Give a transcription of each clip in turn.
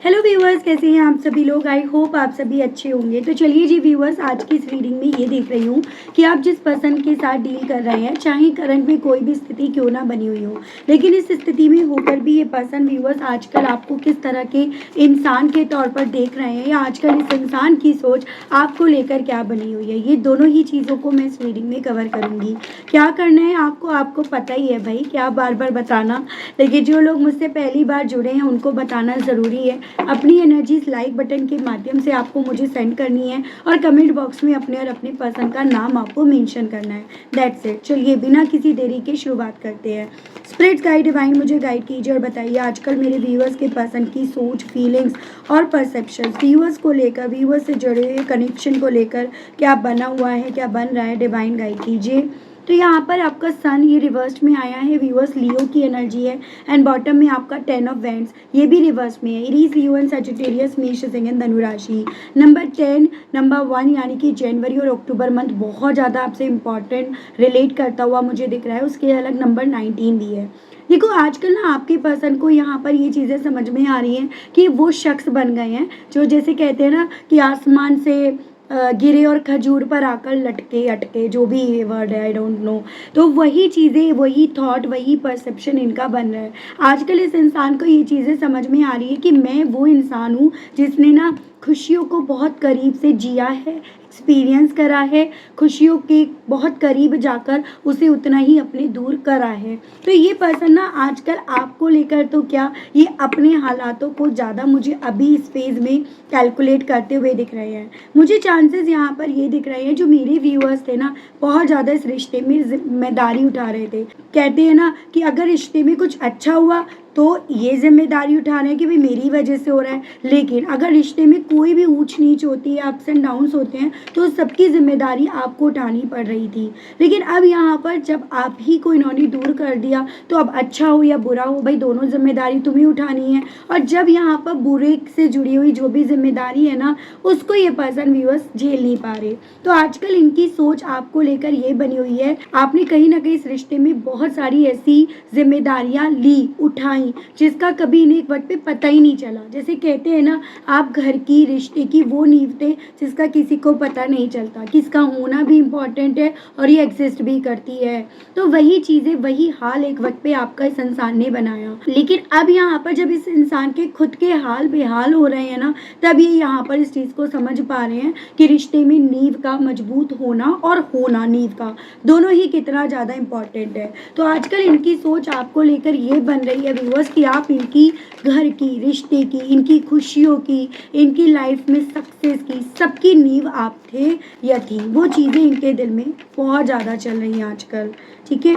Hello viewers, कैसे हैं आप सभी लोग। आई होप आप सभी अच्छे होंगे। तो चलिए जी व्यूअर्स, आज की इस रीडिंग में ये देख रही हूँ कि आप जिस पर्सन के साथ डील कर रहे हैं, चाहे करंट में कोई भी स्थिति क्यों ना बनी हुई हो, लेकिन इस स्थिति में होकर भी ये पर्सन व्यूअर्स आजकल आपको किस तरह के इंसान के तौर पर देख रहे हैं, या आजकल इस इंसान की सोच आपको लेकर क्या बनी हुई है, ये दोनों ही चीज़ों को मैं इस रीडिंग में कवर करूँगी। क्या करना है आपको पता ही है भाई, क्या बार बार बताना, लेकिन जो लोग मुझसे पहली बार जुड़े हैं उनको बताना ज़रूरी है। अपनी एनर्जीज लाइक बटन के माध्यम से आपको मुझे सेंड करनी है और कमेंट बॉक्स में अपने और अपने पर्सन का नाम आपको मेंशन करना है। That's it. चलिए बिना किसी देरी के शुरुआत करते हैं। स्पिरिट्स गाइड डिवाइन मुझे गाइड कीजिए और बताइए आजकल मेरे व्यूअर्स के पर्सन की सोच, फीलिंग्स और परसेप्शन, व्यूअर्स को लेकर, व्यूअर्स से जुड़े हुए कनेक्शन को लेकर क्या बना हुआ है, क्या बन रहा है, डिवाइन गाइड कीजिए। तो यहाँ पर आपका सन ये रिवर्स में आया है व्यूअर्स, लियो की एनर्जी है। एंड बॉटम में आपका 10 ऑफ वैंड्स, ये भी रिवर्स में है। एरीज, लियो एंड सजिटेरियस, मेष, सिंह, धनु राशि। नंबर 10, नंबर 1 यानी कि जनवरी और अक्टूबर मंथ बहुत ज़्यादा आपसे इंपॉर्टेंट रिलेट करता हुआ मुझे दिख रहा है। उसके अलग नंबर 19 भी है। देखो आजकल ना आपके पर्सन को यहाँ पर ये चीज़ें समझ में आ रही हैं कि वो शख्स बन गए हैं जो, जैसे कहते हैं ना कि आसमान से गिरे और खजूर पर आकर लटके अटके, जो भी ये वर्ड है आई डोंट नो। तो वही चीज़ें, वही थॉट, वही परसेप्शन इनका बन रहा है। आजकल इस इंसान को ये चीज़ें समझ में आ रही है कि मैं वो इंसान हूँ जिसने ना खुशियों को बहुत करीब से जिया है, एक्सपीरियंस करा है, खुशियों के बहुत करीब जाकर उसे उतना ही अपने दूर करा है। तो ये पर्सन ना आजकल आपको लेकर तो क्या, ये अपने हालातों को ज़्यादा मुझे अभी इस फेज़ में कैलकुलेट करते हुए दिख रहे हैं। मुझे चांसेस यहाँ पर ये दिख रहे हैं, जो मेरे व्यूअर्स थे ना बहुत ज़्यादा इस रिश्ते में जिम्मेदारी उठा रहे थे। कहते हैं ना कि अगर रिश्ते में कुछ अच्छा हुआ तो ये जिम्मेदारी उठा रहे हैं कि भाई मेरी वजह से हो रहा है, लेकिन अगर रिश्ते में कोई भी ऊंच नीच होती है, अप्स एंड डाउन्स होते हैं, तो सबकी जिम्मेदारी आपको उठानी पड़ रही थी। लेकिन अब यहाँ पर जब आप ही को इन्होंने दूर कर दिया, तो अब अच्छा हो या बुरा हो भाई दोनों जिम्मेदारी तुम्हें उठानी है। और जब यहाँ पर बुरे से जुड़ी हुई जो भी जिम्मेदारी है ना, उसको ये पर्सन व्यूअर्स झेल नहीं पा रहे। तो आजकल इनकी सोच आपको लेकर ये बनी हुई है, आपने कहीं ना कहीं इस रिश्ते में बहुत सारी ऐसी जिम्मेदारियां ली, उठाई, जिसका कभी इन्हें एक वक्त पे पता ही नहीं चला। जैसे कहते हैं ना, आप घर की, रिश्ते की वो नींव थे जिसका किसी को पता नहीं चलता, कि इसका होना भी इम्पोर्टेंट है और ये एग्जिस्ट भी करती है। तो वही चीज़ें, वही हाल एक वक्त पे आपका इस इंसान ने बनाया। लेकिन अब यहाँ पर जब इस इंसान के खुद के हाल बेहाल हो रहे हैं ना, तब ये यहाँ पर इस चीज़ को समझ पा रहे हैं कि रिश्ते में नींव का मजबूत होना और होना नींव का दोनों ही कितना ज़्यादा इम्पोर्टेंट है। तो आजकल इनकी सोच आपको लेकर ये बन रही है व्यूअर्स कि आप इनकी घर की, रिश्ते की, इनकी खुशियों की, इनकी लाइफ में सक्सेस की, सबकी नींव आप थे या थी। वो चीज़ें इनके दिल में बहुत ज़्यादा चल रही हैं आजकल। ठीक है,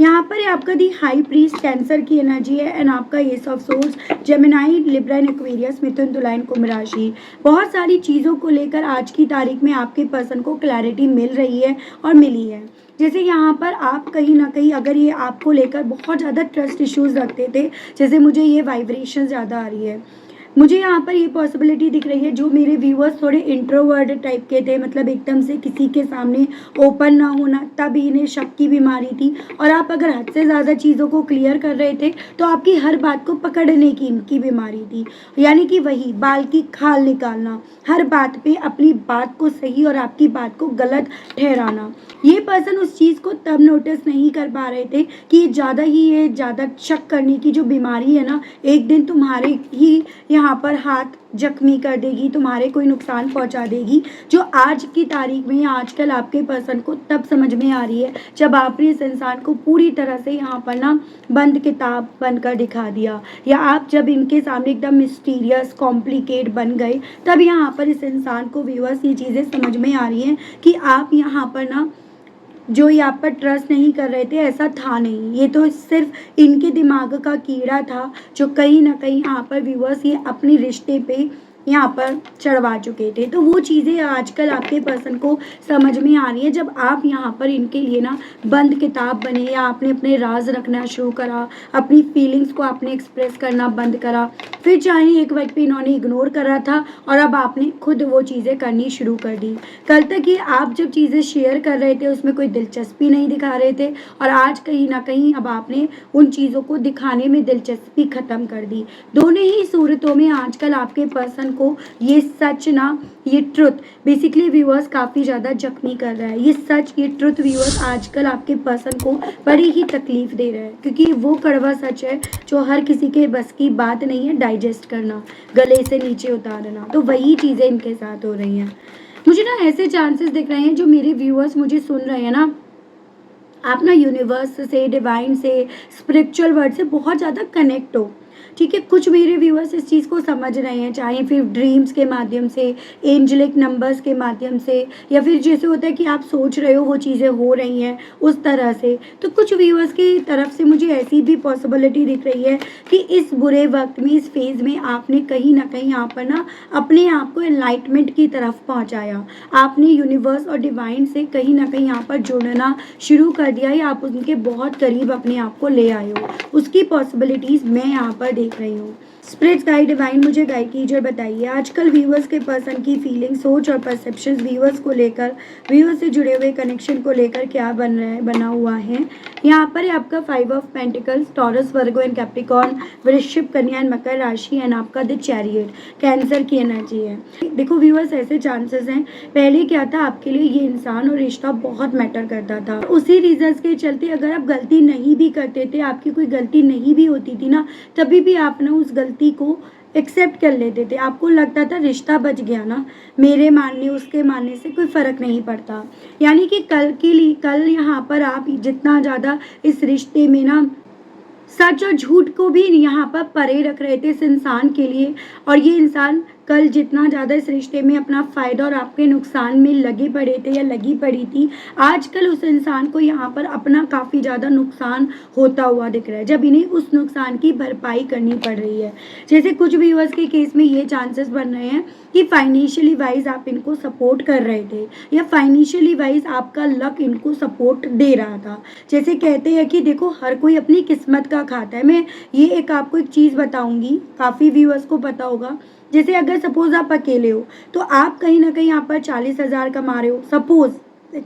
यहाँ पर आपका दी हाई प्रीस्ट कैंसर की एनर्जी है। एंड आपका ace of swords, gemini, libra and aquarius, मिथुन, तुला एंड कुंभ राशि। बहुत सारी चीज़ों को लेकर आज की तारीख में आपके पर्सन को क्लैरिटी मिल रही है और मिली है। जैसे यहाँ पर आप कहीं ना कहीं, अगर ये आपको लेकर बहुत ज़्यादा ट्रस्ट इश्यूज रखते थे, जैसे मुझे ये वाइब्रेशन ज़्यादा आ रही है, मुझे यहाँ पर ये पॉसिबिलिटी दिख रही है, जो मेरे व्यूअर्स थोड़े इंट्रोवर्ट टाइप के थे, मतलब एकदम से किसी के सामने ओपन ना होना, तब इन्हें शक की बीमारी थी। और आप अगर हद से ज़्यादा चीज़ों को क्लियर कर रहे थे तो आपकी हर बात को पकड़ने की इनकी बीमारी थी, यानी कि वही बाल की खाल निकालना, हर बात पे अपनी बात को सही और आपकी बात को गलत ठहराना। ये पर्सन उस चीज़ को तब नोटिस नहीं कर पा रहे थे कि ज़्यादा ही ये ज़्यादा शक करने की जो बीमारी है ना, एक दिन तुम्हारे ही यहाँ पर हाथ जख्मी कर देगी, तुम्हारे कोई नुकसान पहुँचा देगी, जो आज की तारीख में आजकल आपके पर्सन को तब समझ में आ रही है जब आपने इस इंसान को पूरी तरह से यहाँ पर ना बंद किताब बनकर दिखा दिया, या आप जब इनके सामने एकदम मिस्टीरियस, कॉम्प्लिकेट बन गए, तब यहाँ पर इस इंसान को व्यूअर्स ये चीज़ें समझ में आ रही हैं कि आप यहाँ पर ना जो यहाँ पर ट्रस्ट नहीं कर रहे थे, ऐसा था नहीं, ये तो सिर्फ इनके दिमाग का कीड़ा था, जो कहीं ना कहीं यहाँ पर व्यूअर्स ये अपने रिश्ते पे यहाँ पर चढ़वा चुके थे। तो वो चीज़ें आजकल आपके पर्सन को समझ में आ रही है, जब आप यहाँ पर इनके लिए ना बंद किताब बने, या आपने अपने राज रखना शुरू करा, अपनी फीलिंग्स को आपने एक्सप्रेस करना बंद करा। फिर चाहे एक वक्त पे इन्होंने इग्नोर करा था, और अब आपने खुद वो चीज़ें करनी शुरू कर दी। कल तक ये आप जब चीज़ें शेयर कर रहे थे उसमें कोई दिलचस्पी नहीं दिखा रहे थे, और आज कहीं ना कहीं अब आपने उन चीज़ों को दिखाने में दिलचस्पी ख़त्म कर दी। दोनों ही सूरतों में आजकल आपके पर्सन को ये सच ना, ये ट्रुथ बेसिकली व्यूअर्स काफ़ी ज़्यादा जख्मी कर रहा है। ये सच, ये ट्रुथ व्यूअर्स आजकल आपके पर्सन को बड़ी ही तकलीफ दे रहा है, क्योंकि वो कड़वा सच है जो हर किसी के बस की बात नहीं है डाइजेस्ट करना, गले से नीचे उतारना। तो वही चीज़ें इनके साथ हो रही हैं। मुझे ना ऐसे चांसेस दिख रहे हैं, जो मेरे व्यूअर्स मुझे सुन रहे हैं ना, आप ना यूनिवर्स से, डिवाइन से, स्पिरिचुअल वर्ड से बहुत ज़्यादा कनेक्ट हो। ठीक है, कुछ मेरे व्यूअर्स इस चीज़ को समझ रहे हैं, चाहे फिर ड्रीम्स के माध्यम से, एंजलिक नंबर्स के माध्यम से, या फिर जैसे होता है कि आप सोच रहे हो वो चीज़ें हो रही हैं उस तरह से। तो कुछ व्यूअर्स की तरफ से मुझे ऐसी भी पॉसिबिलिटी दिख रही है कि इस बुरे वक्त में, इस फेज़ में आपने कहीं ना कहीं यहाँ पर ना अपने आप को एनलाइटमेंट की तरफ पहुँचाया। आपने यूनिवर्स और डिवाइन से कहीं ना कहीं यहाँ पर जुड़ना शुरू कर दिया, या आप उनके बहुत करीब अपने आप को ले आए हो। उसकी पॉसिबिलिटीज़ मैं यहाँ पर देख रही हूँ। स्पिरिट्स गाइड, डिवाइन मुझे गाइड कीजिए और बताइए आजकल व्यूअर्स के पर्सन की फीलिंग, सोच और परसेप्शंस व्यूअर्स को लेकर, व्यूअर्स से जुड़े हुए कनेक्शन को लेकर क्या बना हुआ है। यहाँ पर है आपका 5 of pentacles, taurus, virgo and Capricorn, वृश्चिक, कन्या एंड मकर राशि, एंड आपका द चैरियट, कैंसर की एनर्जी है। देखो व्यूअर्स, ऐसे चांसेस हैं, पहले क्या था, आपके लिए ये इंसान और रिश्ता बहुत मैटर करता था। उसी रीजंस के चलते अगर आप गलती नहीं भी करते थे, आपकी कोई गलती नहीं भी होती थी ना, तभी भी आप ना उस गलती को एक्सेप्ट कर लेते थे। आपको लगता था रिश्ता बच गया ना, मेरे मानने उसके मानने से कोई फ़र्क नहीं पड़ता। यानी कि कल यहाँ पर आप जितना ज़्यादा इस रिश्ते में ना सच और झूठ को भी यहाँ पर परे रख रहे थे इस इंसान के लिए, और ये इंसान कल जितना ज़्यादा इस रिश्ते में अपना फ़ायदा और आपके नुकसान में लगे पड़े थे या लगी पड़ी थी, आजकल उस इंसान को यहाँ पर अपना काफ़ी ज़्यादा नुकसान होता हुआ दिख रहा है, जब इन्हें उस नुकसान की भरपाई करनी पड़ रही है। जैसे कुछ व्यूअर्स के केस में ये चांसेस बन रहे हैं कि फाइनेंशियली वाइज आप इनको सपोर्ट कर रहे थे, या फाइनेंशियली वाइज आपका लक इनको सपोर्ट दे रहा था। जैसे कहते हैं कि देखो हर कोई अपनी किस्मत का खाता है। मैं ये एक आपको एक चीज़ बताऊंगी, काफ़ी व्यूअर्स को पता होगा। जैसे अगर सपोज आप अकेले हो, तो आप कहीं ना कहीं यहाँ पर 40,000 कमा रहे हो सपोज,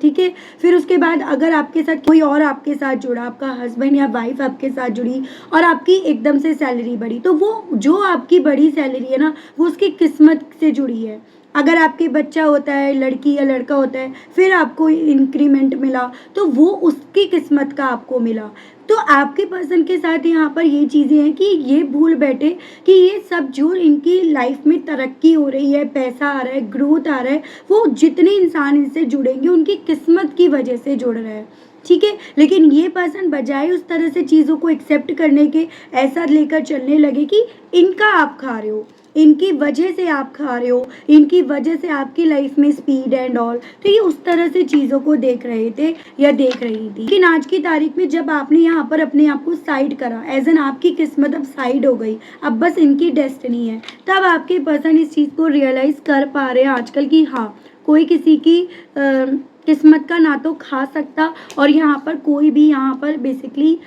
ठीक है। फिर उसके बाद अगर आपके साथ कोई और आपके साथ जुड़ा, आपका हस्बैंड या वाइफ आपके साथ जुड़ी, और आपकी एकदम से सैलरी बढ़ी, तो वो जो आपकी बड़ी सैलरी है ना, वो उसकी किस्मत से जुड़ी है। अगर आपके बच्चा होता है, लड़की या लड़का होता है, फिर आपको इंक्रीमेंट मिला, तो वो उसकी किस्मत का आपको मिला। तो आपके पर्सन के साथ यहाँ पर ये चीज़ें हैं कि ये भूल बैठे कि ये सब जो इनकी लाइफ में तरक्की हो रही है, पैसा आ रहा है, ग्रोथ आ रहा है, वो जितने इंसान इनसे जुड़ेंगे उनकी किस्मत की वजह से जुड़ रहा है, ठीक है। लेकिन ये पर्सन बजाय उस तरह से चीज़ों को एक्सेप्ट करने के, ऐसा लेकर चलने लगे कि इनका आप खा रहे हो, इनकी वजह से आप खा रहे हो, इनकी वजह से आपकी लाइफ में स्पीड एंड ऑल। तो ये उस तरह से चीज़ों को देख रहे थे या देख रही थी। लेकिन आज की तारीख में जब आपने यहाँ पर अपने आप को साइड करा, एज एन आपकी किस्मत अब साइड हो गई, अब बस इनकी डेस्टिनी है, तब आपके पर्सन इस चीज़ को रियलाइज़ कर पा रहे हैं आजकल कि हाँ, कोई किसी की किस्मत का ना तो खा सकता, और यहाँ पर कोई भी यहाँ पर बेसिकली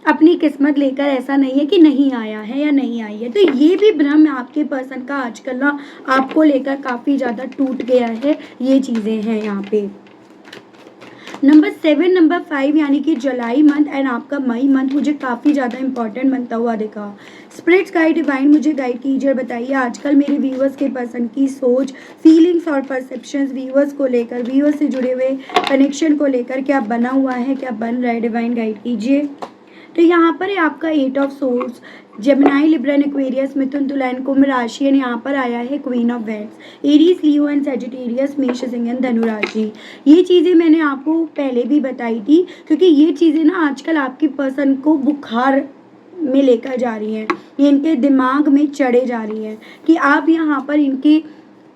अपनी किस्मत लेकर ऐसा नहीं है कि नहीं आया है या नहीं आई है। तो ये भी भ्रम आपके पर्सन का आजकल ना आपको लेकर काफ़ी ज़्यादा टूट गया है। ये चीज़ें हैं यहाँ पे। नंबर 7, नंबर 5 यानी कि जुलाई मंथ एंड आपका मई मंथ मुझे काफ़ी ज़्यादा इंपॉर्टेंट बनता हुआ दिखा। स्पिरिट्स गाइड, डिवाइन मुझे गाइड कीजिए और बताइए आजकल मेरे व्यूअर्स के पर्सन की सोच, फीलिंग्स और परसेप्शंस व्यूअर्स को लेकर, व्यूअर्स से जुड़े हुए कनेक्शन को लेकर क्या बना हुआ है, क्या बन रहा है, डिवाइन गाइड कीजिए। तो यहाँ पर है आपका 8 of swords, gemini, libra, aquarius, मिथुन, तुला एंड कुंभ राशि, एंड यहाँ पर आया है queen of wands, aries, Leo and sagittarius, मेष, सिंह एंड धनु राशि। ये चीज़ें मैंने आपको पहले भी बताई थी, क्योंकि ये चीज़ें ना आजकल आपके पर्सन को बुखार में लेकर जा रही हैं, ये इनके दिमाग में चढ़े जा रही हैं कि आप यहाँ पर इनके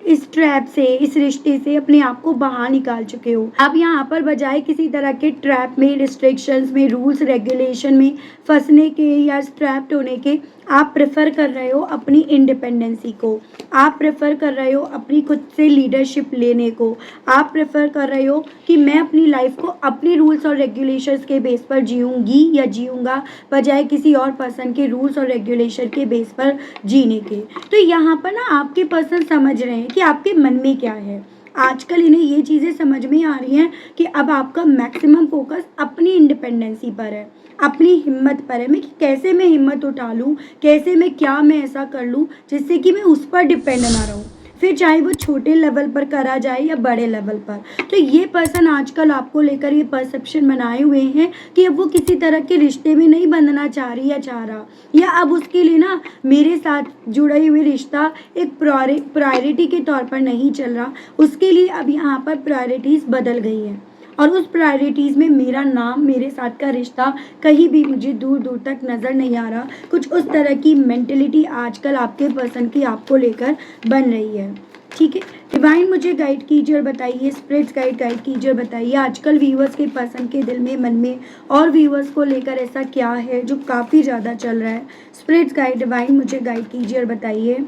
इस ट्रैप से, इस रिश्ते से अपने आप को बाहर निकाल चुके हो। आप यहाँ पर बजाय किसी तरह के ट्रैप में, रिस्ट्रिक्शंस में, रूल्स रेगुलेशन में फंसने के या ट्रैप्ड होने के, आप प्रेफर कर रहे हो अपनी इंडिपेंडेंसी को, आप प्रेफर कर रहे हो अपनी खुद से लीडरशिप लेने को, आप प्रेफर कर रहे हो कि मैं अपनी लाइफ को अपने रूल्स और रेगुलेशंस के बेस पर जीऊँगी या जीऊँगा, बजाय किसी और पर्सन के रूल्स और रेगुलेशन के बेस पर जीने के। तो यहाँ पर ना आपके पर्सन समझ रहे हैं कि आपके मन में क्या है। आजकल इन्हें ये चीज़ें समझ में आ रही हैं कि अब आपका मैक्सिमम फोकस अपनी इंडिपेंडेंसी पर है, अपनी हिम्मत पर है। मैं कि कैसे मैं हिम्मत उठा लूँ, कैसे मैं क्या मैं ऐसा कर लूँ जिससे कि मैं उस पर डिपेंड ना रहूँ, फिर चाहे वो छोटे लेवल पर करा जाए या बड़े लेवल पर। तो ये पर्सन आजकल आपको लेकर ये परसेप्शन बनाए हुए हैं कि अब वो किसी तरह के रिश्ते में नहीं बंधना चाह रही या चाह रहा, या अब उसके लिए ना मेरे साथ जुड़ा हुआ रिश्ता एक प्रायोरिटी के तौर पर नहीं चल रहा, उसके लिए अब यहाँ पर प्रायोरिटीज़ बदल गई हैं और उस प्रायोरिटीज़ में मेरा नाम, मेरे साथ का रिश्ता कहीं भी मुझे दूर दूर तक नज़र नहीं आ रहा। कुछ उस तरह की मेंटलिटी आजकल आपके पर्सन की आपको लेकर बन रही है। ठीक है, डिवाइन मुझे गाइड कीजिए और बताइए, स्पिरिट्स गाइड कीजिए और बताइए आजकल व्यूअर्स के पर्सन के दिल में, मन में और व्यूअर्स को लेकर ऐसा क्या है जो काफ़ी ज़्यादा चल रहा है। स्पिरिट्स गाइड डिवाइन मुझे गाइड कीजिए और बताइए।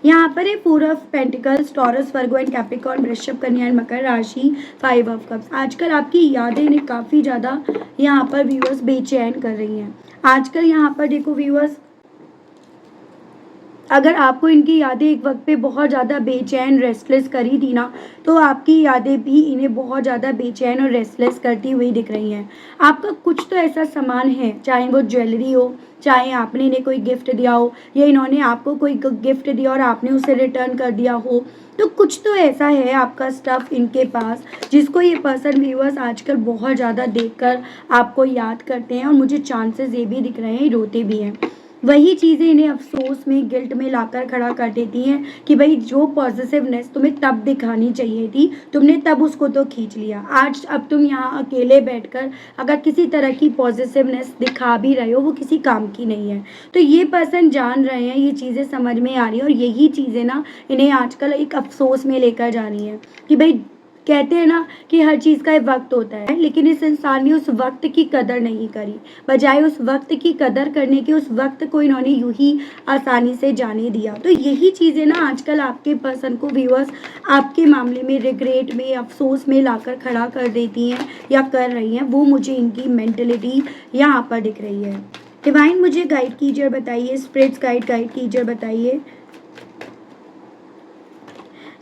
यहाँ पर है 4 of pentacles, taurus, virgo and capricorn, वृषभ, कन्या एंड मकर राशि, 5 ऑफ कप्स। आजकल आपकी यादें इन्हें काफ़ी ज़्यादा यहाँ पर व्यूअर्स बेचैन कर रही हैं। आजकल यहाँ पर देखो व्यूअर्स, अगर आपको इनकी यादें एक वक्त पे बहुत ज़्यादा बेचैन रेस्टलेस करी थी ना, तो आपकी यादें भी इन्हें बहुत ज़्यादा बेचैन और रेस्टलेस करती हुई दिख रही हैं। आपका कुछ तो ऐसा सामान है, चाहे वो ज्वेलरी हो, चाहे आपने इन्हें कोई गिफ्ट दिया हो, या इन्होंने आपको कोई गिफ्ट दिया और आपने उसे रिटर्न कर दिया हो, तो कुछ तो ऐसा है आपका स्टफ़ इनके पास जिसको ये पर्सन व्यूअर्स आजकल बहुत ज़्यादा देखकर आपको याद करते हैं, और मुझे चांसेस ये भी दिख रहे हैं रोते भी हैं। वही चीज़ें इन्हें अफसोस में, गिल्ट में लाकर खड़ा कर देती हैं कि भाई जो पॉजिटिवनेस तुम्हें तब दिखानी चाहिए थी, तुमने तब उसको तो खींच लिया। आज अब तुम यहाँ अकेले बैठकर अगर किसी तरह की पॉजिटिवनेस दिखा भी रहे हो, वो किसी काम की नहीं है। तो ये पर्सन जान रहे हैं, ये चीज़ें समझ में आ रही हैं, और यही चीज़ें ना इन्हें आजकल एक अफसोस में लेकर जा रही हैं कि भाई कहते हैं ना कि हर चीज़ का एक वक्त होता है, लेकिन इस इंसान ने उस वक्त की कदर नहीं करी, बजाय उस वक्त की कदर करने के उस वक्त को इन्होंने यूं ही आसानी से जाने दिया। तो यही चीज़ें ना आजकल आपके पर्सन को व्यूअर्स आपके मामले में रिग्रेट में, अफसोस में लाकर खड़ा कर देती हैं या कर रही हैं। वो मुझे इनकी मेंटलिटी यहाँ पर दिख रही है। डिवाइन मुझे गाइड कीजिए और बताइए, स्पिरिट्स गाइड कीजिए और बताइए।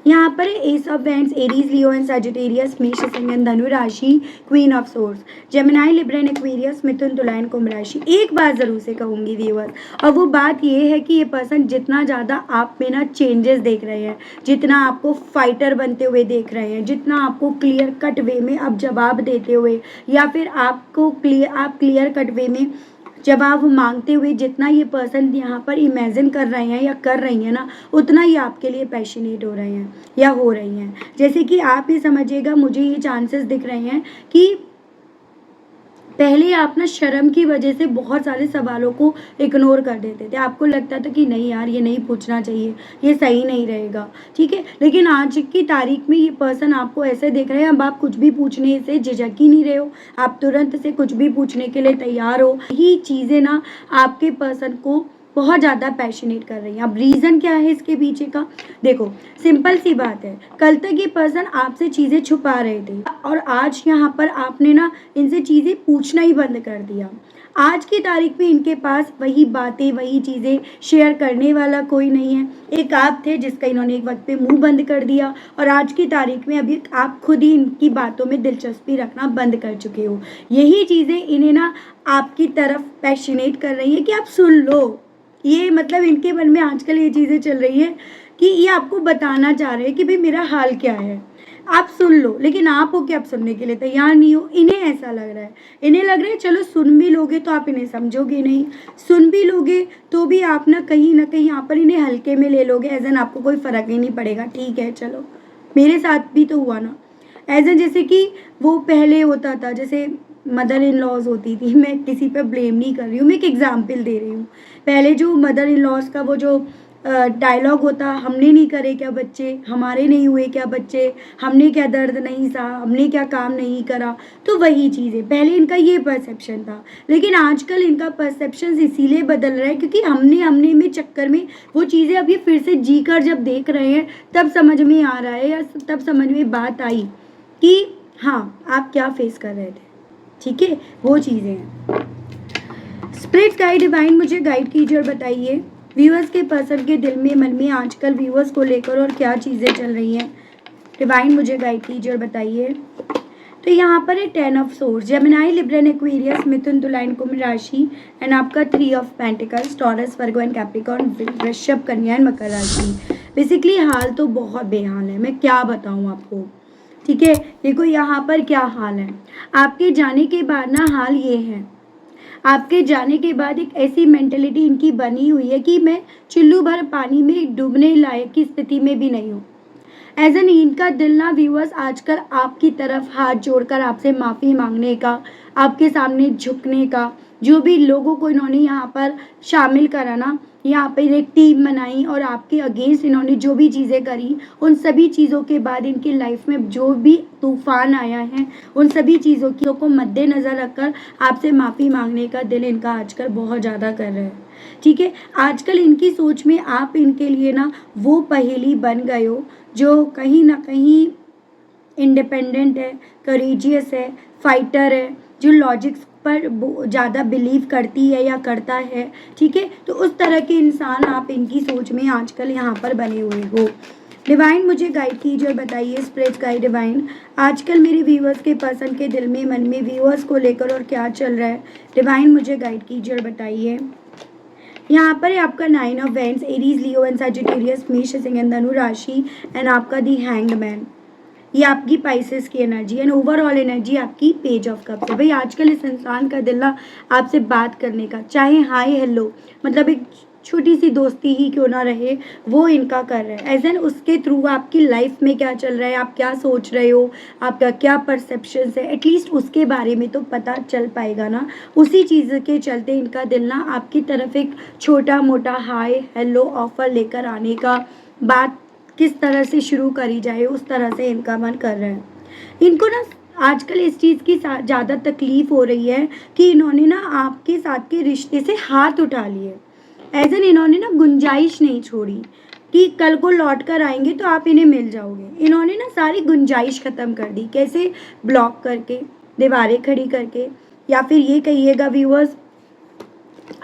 यहाँ पर ace of wands, aries, Leo and Sagittarius, मेष, सिंह एंड धनु राशि, queen of swords, gemini, libra and aquarius, मिथुन, तुला एंड कुंभ राशि। एक बात ज़रूर से कहूँगी व्यूअर्स, और वो बात ये है कि ये पर्सन जितना ज़्यादा आप में ना चेंजेस देख रहे हैं, जितना आपको फाइटर बनते हुए देख रहे हैं, जितना आपको क्लियर कट वे में अब जवाब देते हुए, या फिर आपको क्लियर कट वे में जवाब मांगते हुए जितना ये पर्सन यहाँ पर इमेजिन कर रहे हैं या कर रही हैं ना, उतना ही आपके लिए पैशनेट हो रहे हैं या हो रही हैं। जैसे कि आप ये समझिएगा, मुझे ये चांसेस दिख रहे हैं कि पहले आप ना शर्म की वजह से बहुत सारे सवालों को इग्नोर कर देते थे। आपको लगता था कि नहीं यार, ये नहीं पूछना चाहिए, ये सही नहीं रहेगा, ठीक है। लेकिन आज की तारीख में ये पर्सन आपको ऐसे देख रहे हैं, अब आप कुछ भी पूछने से झिझक ही नहीं रहे हो, आप तुरंत से कुछ भी पूछने के लिए तैयार हो। यही चीज़ें ना आपके पर्सन को बहुत ज़्यादा पैशनेट कर रही हैं। अब रीज़न क्या है इसके पीछे का, देखो सिंपल सी बात है, कल तक ये पर्सन आपसे चीज़ें छुपा रहे थे और आज यहाँ पर आपने ना इनसे चीज़ें पूछना ही बंद कर दिया। आज की तारीख में इनके पास वही बातें, वही चीज़ें शेयर करने वाला कोई नहीं है। एक आप थे जिसका इन्होंने एक वक्त पे मुंह बंद कर दिया, और आज की तारीख में अभी आप खुद ही इनकी बातों में दिलचस्पी रखना बंद कर चुके हो। यही चीज़ें इन्हें ना आपकी तरफ पैशनेट कर रही है कि आप सुन लो। ये मतलब इनके मन में आजकल ये चीज़ें चल रही है कि ये आपको बताना चाह रहे हैं कि भाई मेरा हाल क्या है, आप सुन लो। लेकिन आप हो कि आप सुनने के लिए तैयार नहीं हो। इन्हें ऐसा लग रहा है, इन्हें लग रहा है चलो सुन भी लोगे तो आप इन्हें समझोगे नहीं, सुन भी लोगे तो भी आप ना कहीं यहाँ पर इन्हें हल्के में ले लोगे, एज एन आपको कोई फ़र्क ही नहीं पड़ेगा। ठीक है चलो, मेरे साथ भी तो हुआ ना, एज एन जैसे कि वो पहले होता था, जैसे मदर इन लॉज होती थी। मैं किसी पे ब्लेम नहीं कर रही हूँ, मैं एक एग्जाम्पल दे रही हूँ। पहले जो मदर इन लॉज का वो जो डायलॉग होता, हमने नहीं करे क्या बच्चे, हमारे नहीं हुए क्या बच्चे, हमने क्या दर्द नहीं सहा, हमने क्या काम नहीं करा। तो वही चीज़ें, पहले इनका ये परसेप्शन था, लेकिन आजकल इनका परसेप्शन इसीलिए बदल रहा है क्योंकि हमने में चक्कर में वो चीज़ें अब ये फिर से जी कर जब देख रहे हैं तब समझ में आ रहा है, या तब समझ में बात आई कि हाँ आप क्या फेस कर रहे थे। ठीक है, वो चीज़ें हैं। स्पिरिट गाइड डिवाइन मुझे गाइड कीजिए और बताइए व्यूअर्स के पर्सन के दिल में मन में आजकल व्यूअर्स को लेकर और क्या चीज़ें चल रही हैं। डिवाइन मुझे गाइड कीजिए और बताइए। तो यहाँ पर है 10 of swords, gemini, libran, aquarius, मिथुन, तुला एंड कुंभ राशि, एंड आपका 3 of pentacles, taurus, virgo and capricorn, वृषभ, कन्या एंड मकर राशि। बेसिकली हाल तो बहुत बेहाल है, मैं क्या बताऊँ आपको। ठीक है, देखो यहाँ पर क्या हाल है। आपके जाने के बाद ना हाल ये है, आपके जाने के बाद एक ऐसी मेंटेलिटी इनकी बनी हुई है कि मैं चुल्लू भर पानी में डूबने लायक की स्थिति में भी नहीं हूँ। एज एन इनका दिल ना व्यूअर्स आजकल आपकी तरफ हाथ जोड़कर आपसे माफ़ी मांगने का, आपके सामने झुकने का, जो भी लोगों को इन्होंने यहाँ पर शामिल करा ना, यहाँ पर एक टीम बनाई और आपके अगेंस्ट इन्होंने जो भी चीज़ें करी, उन सभी चीज़ों के बाद इनकी लाइफ में जो भी तूफान आया है, उन सभी चीज़ों को मद्देनज़र रखकर आपसे माफ़ी मांगने का दिल इनका आजकल बहुत ज़्यादा कर रहा है। ठीक है, आजकल इनकी सोच में आप इनके लिए ना वो पहेली बन गए हो जो कहीं ना कहीं इंडिपेंडेंट है, करेजियस है, फाइटर है, जो लॉजिक्स पर ज़्यादा बिलीव करती है या करता है। ठीक है, तो उस तरह के इंसान आप इनकी सोच में आजकल यहाँ पर बने हुए हो। डिवाइन मुझे गाइड कीजिए और बताइए, स्पिरिट गाइड डिवाइन, आजकल मेरे व्यूअर्स के पर्सन के दिल में मन में व्यूअर्स को लेकर और क्या चल रहा है। डिवाइन मुझे गाइड कीजिए और बताइए। यहाँ पर है आपका 9 of wands, Aries, Leo and Sagittarius, मेष, सिंह एंड धनु राशि, एंड आपका दी हैंग्ड मैन, ये आपकी पाइसेस की एनर्जी एंड ओवरऑल एनर्जी आपकी पेज ऑफ कप्स है। भाई आजकल इस इंसान का दिल ना आपसे बात करने का, चाहे हाय हेलो मतलब एक छोटी सी दोस्ती ही क्यों ना रहे, वो इनका कर रहे हैं। एज एन उसके थ्रू आपकी लाइफ में क्या चल रहा है, आप क्या सोच रहे हो, आपका क्या परसेप्शन है, एटलीस्ट उसके बारे में तो पता चल पाएगा ना। उसी चीज़ के चलते इनका दिल ना आपकी तरफ एक छोटा मोटा हाय हेलो ऑफर लेकर आने का, बात किस तरह से शुरू करी जाए उस तरह से इनका मन कर रहा है। इनको ना आजकल इस चीज़ की ज़्यादा तकलीफ़ हो रही है कि इन्होंने ना आपके साथ के रिश्ते से हाथ उठा लिए। एज एन इन्होंने ना गुंजाइश नहीं छोड़ी कि कल को लौट कर आएंगे तो आप इन्हें मिल जाओगे। इन्होंने ना सारी गुंजाइश ख़त्म कर दी। कैसे? ब्लॉक करके, दीवारें खड़ी करके, या फिर ये कहिएगा व्यूअर्स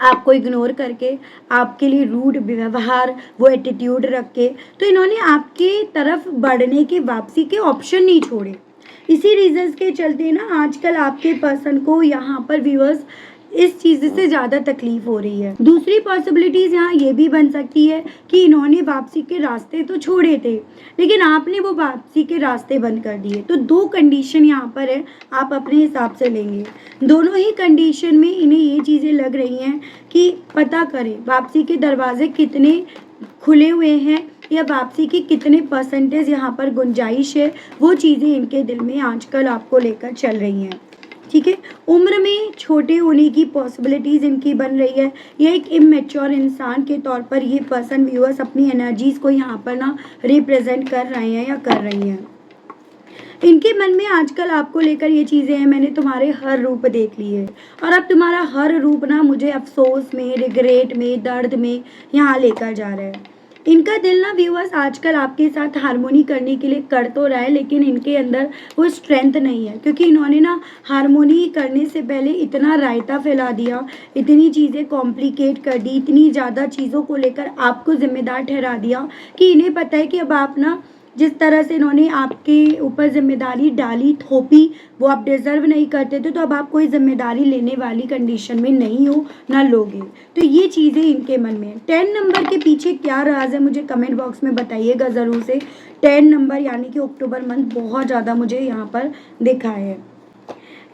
आपको इग्नोर करके, आपके लिए रूड व्यवहार, वो एटीट्यूड रख के। तो इन्होंने आपके तरफ बढ़ने के, वापसी के ऑप्शन नहीं छोड़े। इसी रीजंस के चलते ना आजकल आपके पर्सन को यहाँ पर व्यूअर्स इस चीज़ से ज़्यादा तकलीफ हो रही है। दूसरी पॉसिबिलिटीज़ यहाँ ये भी बन सकती है कि इन्होंने वापसी के रास्ते तो छोड़े थे, लेकिन आपने वो वापसी के रास्ते बंद कर दिए। तो दो कंडीशन यहाँ पर है, आप अपने हिसाब से लेंगे। दोनों ही कंडीशन में इन्हें ये चीज़ें लग रही हैं कि पता करें वापसी के दरवाजे कितने खुले हुए हैं या वापसी की कितने परसेंटेज यहाँ पर गुंजाइश है। वो चीज़ें इनके दिल में आजकल आपको लेकर चल रही हैं। ठीक है, उम्र में छोटे होने की पॉसिबिलिटीज़ इनकी बन रही है। ये एक इमेच्योर इंसान के तौर पर ये पर्सन व्यूअर्स अपनी एनर्जीज़ को यहाँ पर ना रिप्रेजेंट कर रहे हैं या कर रही हैं। इनके मन में आजकल आपको लेकर ये चीज़ें हैं, मैंने तुम्हारे हर रूप देख लिए और अब तुम्हारा हर रूप ना मुझे अफसोस में, रिग्रेट में, दर्द में यहाँ लेकर जा रहा है। इनका दिल ना व्यूअर्स आजकल आपके साथ हारमोनी करने के लिए कर तो रहा है, लेकिन इनके अंदर वो स्ट्रेंथ नहीं है, क्योंकि इन्होंने ना हारमोनी करने से पहले इतना रायता फैला दिया, इतनी चीज़ें कॉम्प्लिकेट कर दी, इतनी ज़्यादा चीज़ों को लेकर आपको जिम्मेदार ठहरा दिया कि इन्हें पता है कि अब आप ना जिस तरह से इन्होंने आपके ऊपर जिम्मेदारी डाली, थोपी, वो आप डिज़र्व नहीं करते थे, तो अब आप कोई जिम्मेदारी लेने वाली कंडीशन में नहीं हो, ना लोगे। तो ये चीज़ें इनके मन में है। 10 नंबर के पीछे क्या राज है मुझे कमेंट बॉक्स में बताइएगा ज़रूर से। 10 नंबर यानी कि अक्टूबर मंथ बहुत ज़्यादा मुझे यहाँ पर दिखा है।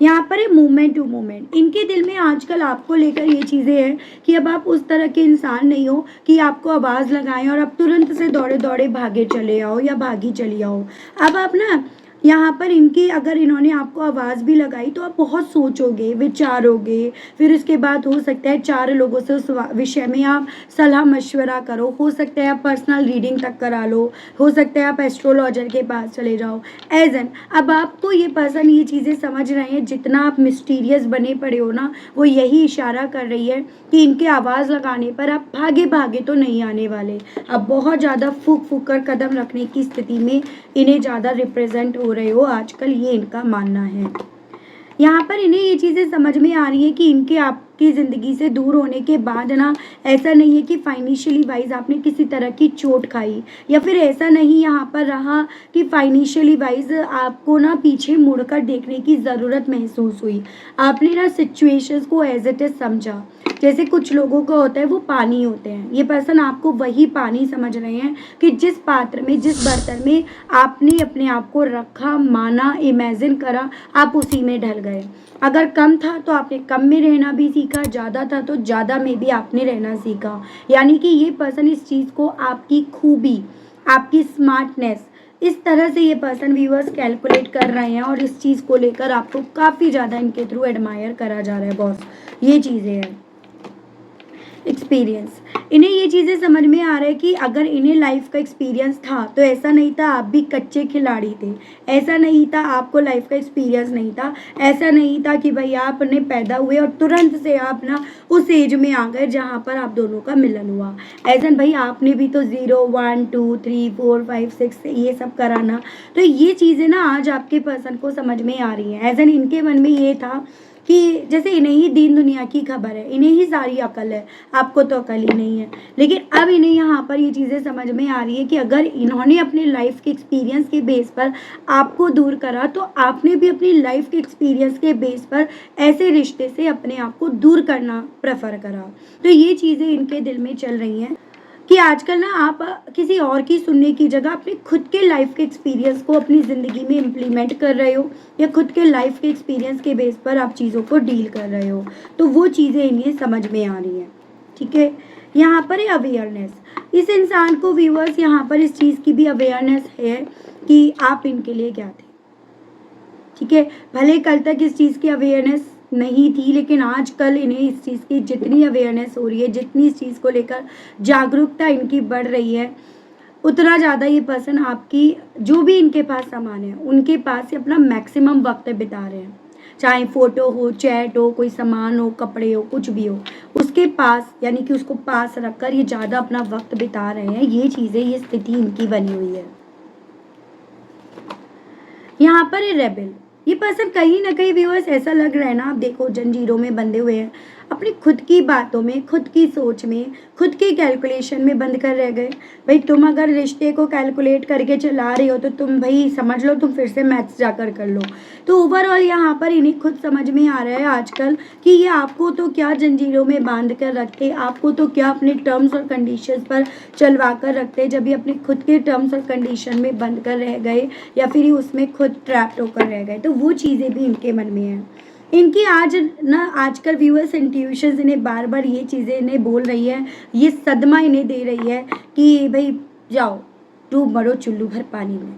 यहाँ पर है मूवमेंट टू मूवमेंट। इनके दिल में आजकल आपको लेकर ये चीज़ें हैं कि अब आप उस तरह के इंसान नहीं हो कि आपको आवाज़ लगाएं और अब तुरंत से दौड़े दौड़े भागे चले आओ या भागी चली आओ। अब आप ना यहाँ पर इनकी अगर इन्होंने आपको आवाज़ भी लगाई तो आप बहुत सोचोगे, विचारोगे, फिर उसके बाद हो सकता है 4 लोगों से उस विषय में आप सलाह-मशवरा करो, हो सकता है आप पर्सनल रीडिंग तक करा लो, हो सकता है आप एस्ट्रोलॉजर के पास चले जाओ। एज़ एन अब आपको ये पर्सन ये चीज़ें समझ रहे हैं, जितना आप मिस्टीरियस बने पड़े हो ना, वो यही इशारा कर रही है कि इनके आवाज़ लगाने पर आप भागे-भागे तो नहीं आने वाले। आप बहुत ज़्यादा फूँक-फूँक कर कदम रखने की स्थिति में इन्हें ज़्यादा रिप्रेज़ेंट हो रहे हो आजकल, ये इनका मानना है। यहाँ पर इन्हें ये चीज़ें समझ में आ रही है कि इनके आपकी ज़िंदगी से दूर होने के बाद ना, ऐसा नहीं है कि फाइनेंशियली वाइज़ आपने किसी तरह की चोट खाई, या फिर ऐसा नहीं यहाँ पर रहा कि फाइनेंशियली वाइज़ आपको ना पीछे मुड़कर देखने की ज़रूरत महसूस हुई। आपने ना सिचुएशंस को एज़ इट इज़ समझा। जैसे कुछ लोगों का होता है वो पानी होते हैं, ये पर्सन आपको वही पानी समझ रहे हैं कि जिस पात्र में, जिस बर्तन में आपने अपने आप को रखा, माना, इमेजिन करा, आप उसी में ढल गए। अगर कम था तो आपने कम में रहना भी सीखा, ज़्यादा था तो ज़्यादा में भी आपने रहना सीखा। यानी कि ये पर्सन इस चीज़ को आपकी खूबी, आपकी स्मार्टनेस, इस तरह से ये पर्सन व्यूअर्स कैलकुलेट कर रहे हैं, और इस चीज़ को लेकर आपको काफ़ी ज़्यादा इनके थ्रू एडमायर करा जा रहा है बॉस। ये चीज़ें हैं एक्सपीरियंस। इन्हें ये चीज़ें समझ में आ रहा है कि अगर इन्हें लाइफ का एक्सपीरियंस था तो ऐसा नहीं था आप भी कच्चे खिलाड़ी थे, ऐसा नहीं था आपको लाइफ का एक्सपीरियंस नहीं था, ऐसा नहीं था कि भाई आपने पैदा हुए और तुरंत से आप ना उस एज में आ गए जहाँ पर आप दोनों का मिलन हुआ। ऐसा भाई आपने भी तो 0 1 2 3 4 5 6 ये सब कराना। तो ये चीज़ें ना आज आपके पर्सन को समझ में आ रही हैं। एज इनके मन में ये था कि जैसे इन्हें ही दीन दुनिया की खबर है, इन्हें ही सारी अकल है, आपको तो अकल ही नहीं है। लेकिन अब इन्हें यहाँ पर ये चीज़ें समझ में आ रही है कि अगर इन्होंने अपने लाइफ के एक्सपीरियंस के बेस पर आपको दूर करा, तो आपने भी अपनी लाइफ के एक्सपीरियंस के बेस पर ऐसे रिश्ते से अपने आप को दूर करना प्रेफर करा। तो ये चीज़ें इनके दिल में चल रही हैं कि आजकल ना आप किसी और की सुनने की जगह अपने खुद के लाइफ के एक्सपीरियंस को अपनी ज़िंदगी में इम्प्लीमेंट कर रहे हो, या खुद के लाइफ के एक्सपीरियंस के बेस पर आप चीज़ों को डील कर रहे हो। तो वो चीज़ें इन्हें समझ में आ रही हैं। ठीक है, यहाँ पर है अवेयरनेस। इस इंसान को व्यूअर्स यहाँ पर इस चीज़ की भी अवेयरनेस है कि आप इनके लिए क्या थे। ठीक है, भले कल तक इस चीज़ की अवेयरनेस नहीं थी, लेकिन आजकल इन्हें इस चीज़ की जितनी अवेयरनेस हो रही है, जितनी इस चीज़ को लेकर जागरूकता इनकी बढ़ रही है, उतना ज़्यादा ये पर्सन आपकी जो भी इनके पास सामान है उनके पास ही अपना मैक्सिमम वक्त बिता रहे हैं। चाहे फ़ोटो हो, चैट हो, कोई सामान हो, कपड़े हो, कुछ भी हो, उसके पास यानी कि उसको पास रखकर ये ज़्यादा अपना वक्त बिता रहे हैं। ये चीज़ें, ये स्थिति इनकी बनी हुई है। यहाँ पर है रेबेल। ये पर्सन कहीं ना कहीं व्यूअर्स ऐसा लग रहा है ना, आप देखो जंजीरों में बंधे हुए हैं, अपनी खुद की बातों में, खुद की सोच में, खुद की कैलकुलेशन में बंद कर रह गए। भाई तुम अगर रिश्ते को कैलकुलेट करके चला रहे हो तो तुम भाई समझ लो, तुम फिर से मैथ्स जाकर कर लो। तो ओवरऑल यहाँ पर इन्हें खुद समझ में आ रहा है आजकल कि ये आपको तो क्या जंजीरों में बांध कर रखते, आपको तो क्या अपने टर्म्स और कंडीशंस पर चलवा कर रखते, जब ये अपने खुद के टर्म्स और कंडीशन में बंद कर रह गए या फिर ये उसमें खुद ट्रैप्ड होकर रह गए। तो वो चीज़ें भी इनके मन में हैं। इनकी आज ना आजकल व्यूअर्स इंट्यूशंस इन्हें बार बार ये चीज़ें इन्हें बोल रही है, ये सदमा इन्हें दे रही है कि भाई जाओ डूब मरो चुल्लू भर पानी में,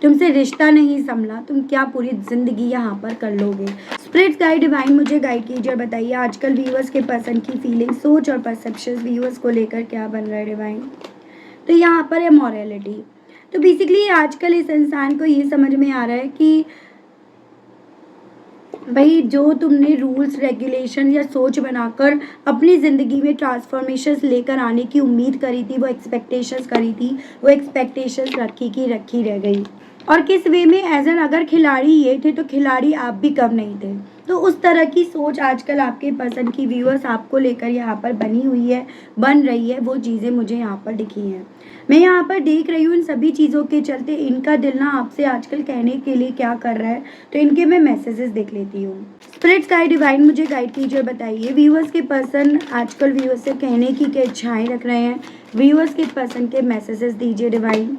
तुमसे रिश्ता नहीं संभला, तुम क्या पूरी ज़िंदगी यहाँ पर कर लोगे। स्पिरिट्स गाइड डिवाइन मुझे गाइड कीजिए और बताइए आजकल व्यूअर्स के पर्सन की फीलिंग, सोच और परसेप्शन व्यूअर्स को लेकर क्या बन रहा है डिवाइन। तो यहाँ पर है मॉरलिटी। तो बेसिकली आजकल इस इंसान को ये समझ में आ रहा है कि भाई जो तुमने रूल्स रेगुलेशन या सोच बनाकर अपनी ज़िंदगी में ट्रांसफॉर्मेशंस लेकर आने की उम्मीद करी थी, वो एक्सपेक्टेशंस करी थी, वो एक्सपेक्टेशंस रखी की रखी रह गई। और किस वे में एज एन अगर खिलाड़ी ये थे तो खिलाड़ी आप भी कम नहीं थे। तो उस तरह की सोच आजकल आपके पर्सन की व्यूअर्स आपको लेकर यहाँ पर बनी हुई है, बन रही है। वो चीज़ें मुझे यहाँ पर दिखी हैं, मैं यहाँ पर देख रही हूँ। इन सभी चीज़ों के चलते इनका दिल ना आपसे आजकल कहने के लिए क्या कर रहा है, तो इनके मैं मैसेजेस देख लेती हूँ। स्पिरिट्स गाइड डिवाइन मुझे गाइड कीजिए और बताइए व्यूअर्स के पर्सन आजकल व्यूअर्स से कहने की क्या इच्छाएँ रख रहे हैं, व्यूअर्स के पर्सन के मैसेजेस दीजिए डिवाइन।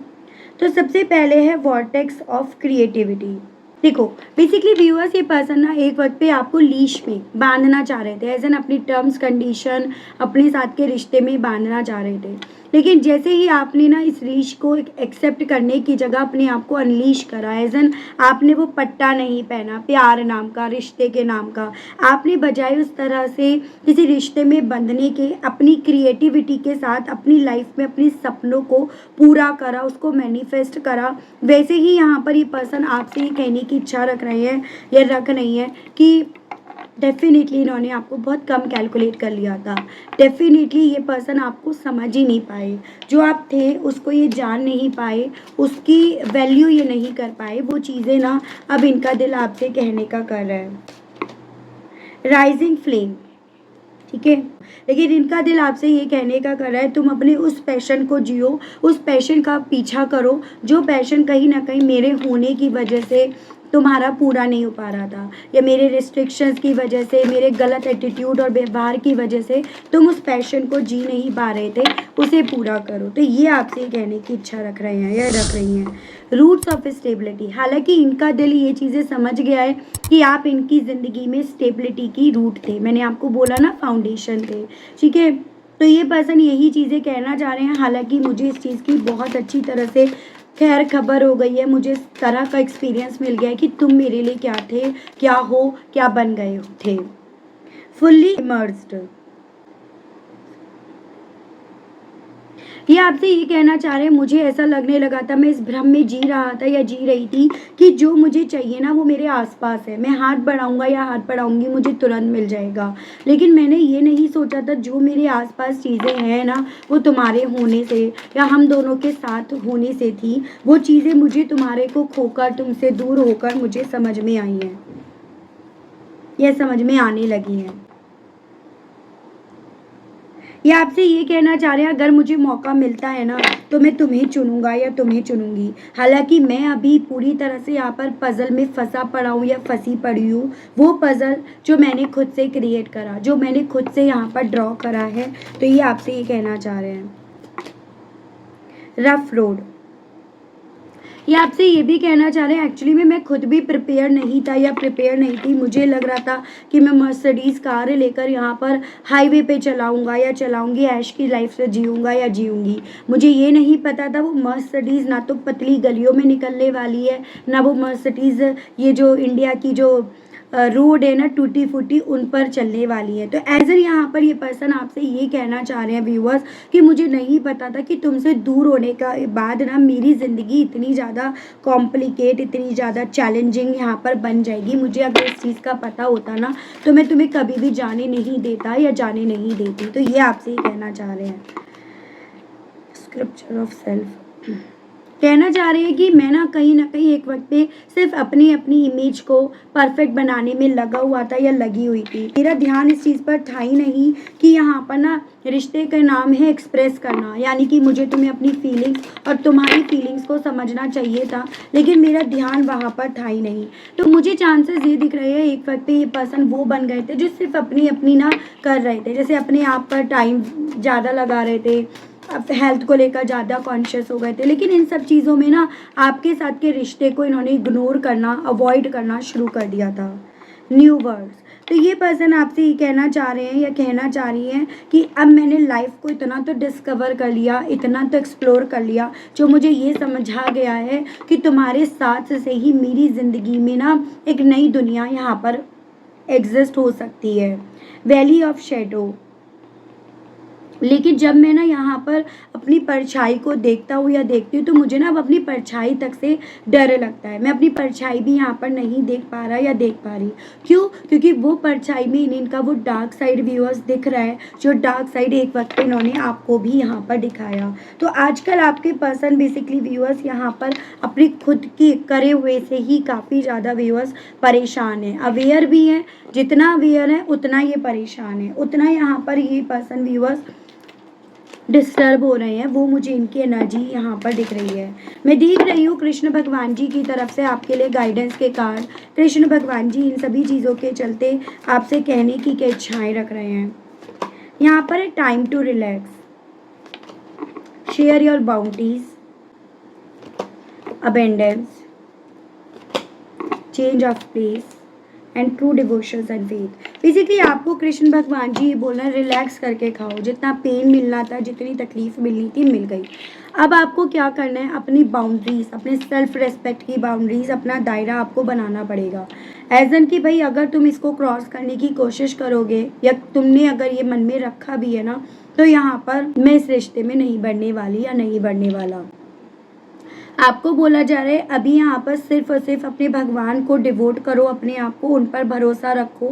तो सबसे पहले है वॉर्टेक्स ऑफ क्रिएटिविटी। देखो बेसिकली व्यूअर्स ये पर्सन ना एक वक्त पे आपको लीश में बांधना चाह रहे थे, एज एन अपनी टर्म्स कंडीशन अपने साथ के रिश्ते में बांधना चाह रहे थे। लेकिन जैसे ही आपने ना इस रीच को एक्सेप्ट करने की जगह अपने आप को अनलीश करा, एज एन आपने वो पट्टा नहीं पहना प्यार नाम का, रिश्ते के नाम का, आपने बजाय उस तरह से किसी रिश्ते में बंधने के अपनी क्रिएटिविटी के साथ अपनी लाइफ में अपने सपनों को पूरा करा, उसको मैनिफेस्ट करा। वैसे ही यहाँ पर ये पर्सन आपसे ये कहने की इच्छा रख रहे हैं या रख नहीं है कि डेफिनेटली इन्होंने आपको बहुत कम कैलकुलेट कर लिया था। डेफिनेटली ये पर्सन आपको समझ ही नहीं पाए, जो आप थे उसको ये जान नहीं पाए, उसकी वैल्यू ये नहीं कर पाए। वो चीज़ें ना अब इनका दिल आपसे कहने का कर रहा है। राइजिंग फ्लेम, ठीक है, लेकिन इनका दिल आपसे ये कहने का कर रहा है तुम अपने उस पैशन को जियो, उस पैशन का पीछा करो जो पैशन कहीं ना कहीं मेरे होने की वजह से तुम्हारा पूरा नहीं हो पा रहा था, या मेरे रिस्ट्रिक्शंस की वजह से, मेरे गलत एटीट्यूड और व्यवहार की वजह से तुम उस पैशन को जी नहीं पा रहे थे, उसे पूरा करो। तो ये आपसे कहने की इच्छा रख रहे हैं या रख रही हैं। रूट्स ऑफ स्टेबिलिटी, हालांकि इनका दिल ये चीज़ें समझ गया है कि आप इनकी ज़िंदगी में स्टेबिलिटी की रूट थे। मैंने आपको बोला ना फाउंडेशन थे, ठीक है। तो ये पर्सन यही चीज़ें कहना चाह रहे हैं। हालांकि मुझे इस चीज़ की बहुत अच्छी तरह से खैर खबर हो गई है, मुझे इस तरह का एक्सपीरियंस मिल गया है कि तुम मेरे लिए क्या थे, क्या हो, क्या बन गए थे। फुल्ली इमर्स्ड, ये आपसे ये कहना चाह रहे हैं मुझे ऐसा लगने लगा था, मैं इस भ्रम में जी रहा था या जी रही थी कि जो मुझे चाहिए ना वो मेरे आसपास है, मैं हाथ बढ़ाऊंगा या हाथ बढ़ाऊंगी मुझे तुरंत मिल जाएगा। लेकिन मैंने ये नहीं सोचा था जो मेरे आसपास चीज़ें हैं ना वो तुम्हारे होने से या हम दोनों के साथ होने से थी। वो चीज़ें मुझे तुम्हारे को खोकर, तुमसे दूर होकर मुझे समझ में आई हैं या समझ में आने लगी हैं। ये आपसे ये कहना चाह रहे हैं अगर मुझे मौका मिलता है ना तो मैं तुम्हें चुनूंगा या तुम्हें चुनूंगी। हालांकि मैं अभी पूरी तरह से यहाँ पर पजल में फंसा पड़ा हूँ या फंसी पड़ी हूँ, वो पजल जो मैंने खुद से क्रिएट करा, जो मैंने खुद से यहाँ पर ड्रॉ करा है। तो ये आपसे ये कहना चाह रहे हैं। रफ रोड, ये आपसे ये भी कहना चाह रहे हैं एक्चुअली में मैं खुद भी प्रिपेयर नहीं था या प्रिपेयर नहीं थी। मुझे लग रहा था कि मैं मर्सिडीज़ कार लेकर यहाँ पर हाईवे पे चलाऊंगा या चलाऊंगी, ऐश की लाइफ से जीऊंगा या जीऊंगी। मुझे ये नहीं पता था वो मर्सिडीज़ ना तो पतली गलियों में निकलने वाली है, ना वो मर्सिडीज़ ये जो इंडिया की जो रोड है ना टूटी फूटी उन पर चलने वाली है। तो एज एन यहाँ पर ये पर्सन आपसे ये कहना चाह रहे हैं व्यूअर्स कि मुझे नहीं पता था कि तुमसे दूर होने का बाद ना मेरी ज़िंदगी इतनी ज़्यादा कॉम्प्लिकेट, इतनी ज़्यादा चैलेंजिंग यहाँ पर बन जाएगी। मुझे अगर इस चीज़ का पता होता ना तो मैं तुम्हें कभी भी जाने नहीं देता या जाने नहीं देती। तो ये आपसे ही कहना चाह रहे हैं। स्क्रिप्चर ऑफ सेल्फ, कहना चाह रहे हैं कि मैं ना कहीं एक वक्त पे सिर्फ अपनी अपनी इमेज को परफेक्ट बनाने में लगा हुआ था या लगी हुई थी। मेरा ध्यान इस चीज़ पर था ही नहीं कि यहाँ पर ना रिश्ते का नाम है एक्सप्रेस करना, यानी कि मुझे तुम्हें अपनी फीलिंग्स और तुम्हारी फीलिंग्स को समझना चाहिए था, लेकिन मेरा ध्यान वहाँ पर था ही नहीं। तो मुझे चांसेस ये दिख रहे हैं एक वक्त पे ये पर्सन वो बन गए थे जो सिर्फ अपनी अपनी ना कर रहे थे, जैसे अपने आप पर टाइम ज़्यादा लगा रहे थे, अब हेल्थ को लेकर ज़्यादा कॉन्शियस हो गए थे। लेकिन इन सब चीज़ों में ना आपके साथ के रिश्ते को इन्होंने इग्नोर करना, अवॉइड करना शुरू कर दिया था। न्यू वर्ड्स, तो ये पर्सन आपसे ये कहना चाह रहे हैं या कहना चाह रही हैं कि अब मैंने लाइफ को इतना तो डिस्कवर कर लिया, इतना तो एक्सप्लोर कर लिया, जो मुझे ये समझा गया है कि तुम्हारे साथ से ही मेरी ज़िंदगी में ना एक नई दुनिया यहाँ पर एग्जिस्ट हो सकती है। वैली ऑफ शेडो, लेकिन जब मैं ना यहाँ पर अपनी परछाई को देखता हूँ या देखती हूँ तो मुझे ना अब अपनी परछाई तक से डर लगता है। मैं अपनी परछाई भी यहाँ पर नहीं देख पा रहा या देख पा रही। क्यों? क्योंकि वो परछाई में इनका वो डार्क साइड व्यूअर्स दिख रहा है, जो डार्क साइड एक वक्त पे इन्होंने आपको भी यहाँ पर दिखाया। तो आजकल आपके पर्सन बेसिकली व्यूअर्स यहाँ पर अपनी खुद की करे हुए से ही काफ़ी ज़्यादा व्यूअर्स परेशान है, अवेयर भी हैं। जितना अवेयर है उतना ये परेशान है, उतना यहाँ पर ये पर्सन व्यूअर्स डिस्टर्ब हो रहे हैं। वो मुझे इनकी एनर्जी यहाँ पर दिख रही है। मैं देख रही हूँ कृष्ण भगवान जी की तरफ से आपके लिए गाइडेंस के कार्ड। कृष्ण भगवान जी इन सभी चीज़ों के चलते आपसे कहने की क्या इच्छाएं रख रहे हैं। यहाँ पर है time to relax, share your boundaries, abundance, change of place, and true devotions and faith. Basically आपको कृष्ण भगवान जी ये बोल रहे हैं रिलैक्स करके खाओ, जितना पेन मिलना था, जितनी तकलीफ मिलनी थी मिल गई। अब आपको क्या करना है, अपनी बाउंड्रीज, अपने सेल्फ रेस्पेक्ट की बाउंड्रीज, अपना दायरा आपको बनाना पड़ेगा। एज एन कि भाई अगर तुम इसको क्रॉस करने की कोशिश करोगे या तुमने अगर ये मन में रखा भी है ना, तो यहाँ पर मैं इस रिश्ते में नहीं बढ़ने वाली या नहीं बढ़ने वाला। आपको बोला जा रहा है अभी यहाँ पर सिर्फ और सिर्फ अपने भगवान को डिवोट करो, अपने आप को उन पर भरोसा रखो।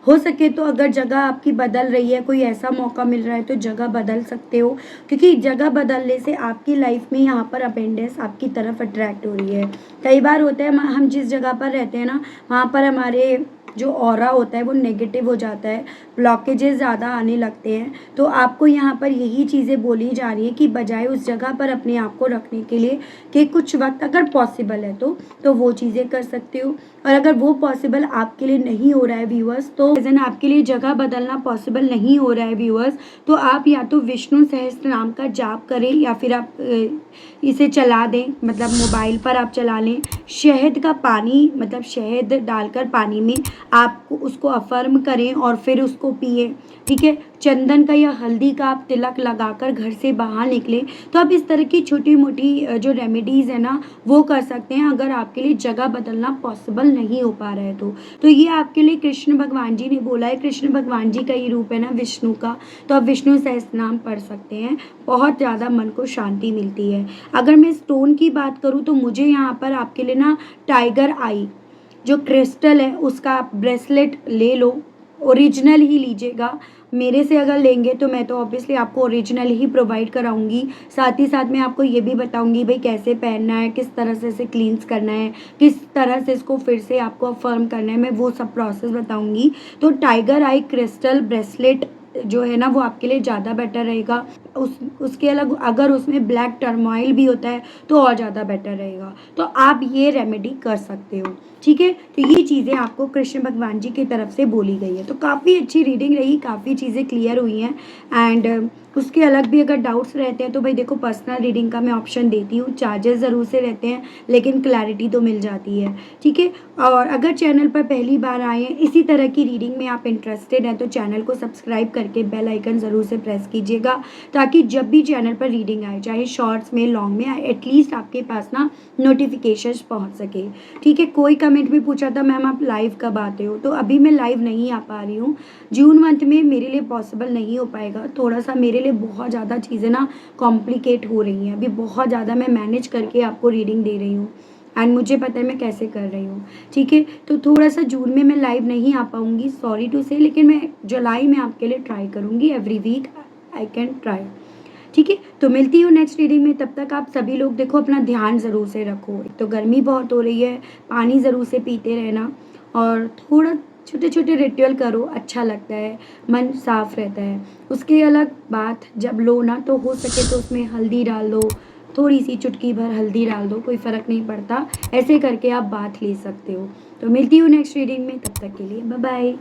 हो सके तो अगर जगह आपकी बदल रही है, कोई ऐसा मौका मिल रहा है तो जगह बदल सकते हो, क्योंकि जगह बदलने से आपकी लाइफ में यहाँ पर अपेंडेंस आपकी तरफ अट्रैक्ट हो रही है। कई बार होता है हम जिस जगह पर रहते हैं ना, वहाँ पर हमारे जो ऑरा होता है वो नेगेटिव हो जाता है, ब्लॉकेजेस ज़्यादा आने लगते हैं। तो आपको यहाँ पर यही चीज़ें बोली जा रही है कि बजाय उस जगह पर अपने आप को रखने के लिए कि कुछ वक्त अगर पॉसिबल है तो वो चीज़ें कर सकते हो। और अगर वो पॉसिबल आपके लिए नहीं हो रहा है व्यूअर्स, तो जन आपके लिए जगह बदलना पॉसिबल नहीं हो रहा है व्यूअर्स, तो आप या तो विष्णु सहस्त्र नाम का जाप करें या फिर आप इसे चला दें, मतलब मोबाइल पर आप चला लें। शहद का पानी, मतलब शहद डालकर पानी में आप उसको अफर्म करें और फिर उसको पिए, ठीक है। चंदन का या हल्दी का आप तिलक लगाकर घर से बाहर निकलें। तो आप इस तरह की छोटी मोटी जो रेमेडीज़ है ना वो कर सकते हैं, अगर आपके लिए जगह बदलना पॉसिबल नहीं हो पा रहा है तो ये आपके लिए कृष्ण भगवान जी ने बोला है। कृष्ण भगवान जी का ये रूप है ना विष्णु का, तो आप विष्णु सहस्त्र नाम पढ़ सकते हैं, बहुत ज़्यादा मन को शांति मिलती है। अगर मैं स्टोन की बात करूँ तो मुझे यहाँ पर आपके लिए ना टाइगर आई जो क्रिस्टल है उसका आप ब्रेसलेट ले लो, ओरिजिनल ही लीजिएगा। मेरे से अगर लेंगे तो मैं तो ऑब्वियसली आपको ओरिजिनल ही प्रोवाइड कराऊंगी, साथ ही साथ मैं आपको ये भी बताऊंगी भाई कैसे पहनना है, किस तरह से इसे क्लींस करना है, किस तरह से इसको फिर से आपको अफर्म करना है, मैं वो सब प्रोसेस बताऊंगी। तो टाइगर आई क्रिस्टल ब्रेसलेट जो है ना वो आपके लिए ज़्यादा बेटर रहेगा। उसके अलग अगर उसमें ब्लैक टर्मोइल भी होता है तो और ज़्यादा बेटर रहेगा। तो आप ये रेमेडी कर सकते हो, ठीक है। तो ये चीज़ें आपको कृष्ण भगवान जी की तरफ से बोली गई है। तो काफ़ी अच्छी रीडिंग रही, काफ़ी चीज़ें क्लियर हुई हैं। एंड उसके अलग भी अगर डाउट्स रहते हैं तो भाई देखो पर्सनल रीडिंग का मैं ऑप्शन देती हूँ, चार्जेस ज़रूर से रहते हैं लेकिन क्लैरिटी तो मिल जाती है, ठीक है। और अगर चैनल पर पहली बार आए हैं, इसी तरह की रीडिंग में आप इंटरेस्टेड हैं तो चैनल को सब्सक्राइब करके बेल आइकन ज़रूर से प्रेस कीजिएगा, ताकि जब भी चैनल पर रीडिंग आए, चाहे शॉर्ट्स में लॉन्ग में आए, एटलीस्ट आपके पास ना नोटिफिकेशंस पहुंच सके, ठीक है। कोई कमेंट भी पूछा था मैम आप लाइव कब आते हो, तो अभी मैं लाइव नहीं आ पा रही हूँ, जून मंथ में मेरे लिए पॉसिबल नहीं हो पाएगा। थोड़ा सा मेरे लिए बहुत ज़्यादा चीज़ें ना कॉम्प्लिकेट हो रही हैं, अभी बहुत ज़्यादा मैं मैनेज करके आपको रीडिंग दे रही हूँ एंड मुझे पता है मैं कैसे कर रही हूँ, ठीक है। तो थोड़ा सा जून में मैं लाइव नहीं आ पाऊँगी, सॉरी टू से, लेकिन मैं जुलाई में आपके लिए ट्राई करूँगी, every week I can try, ठीक है। तो मिलती हूँ नेक्स्ट रीडिंग में, तब तक आप सभी लोग देखो अपना ध्यान ज़रूर से रखो। एक तो गर्मी बहुत हो रही है, पानी ज़रूर से पीते रहना और थोड़ा छोटे छोटे रिचुअल करो, अच्छा लगता है, मन साफ रहता है। उसके अलग बात जब लो ना तो हो सके तो उसमें हल्दी डाल दो, थोड़ी सी चुटकी भर हल्दी डाल दो, कोई फ़र्क नहीं पड़ता, ऐसे करके आप बात ले सकते हो। तो मिलती हूँ नेक्स्ट रीडिंग में, तब तक के लिए बाय बाय।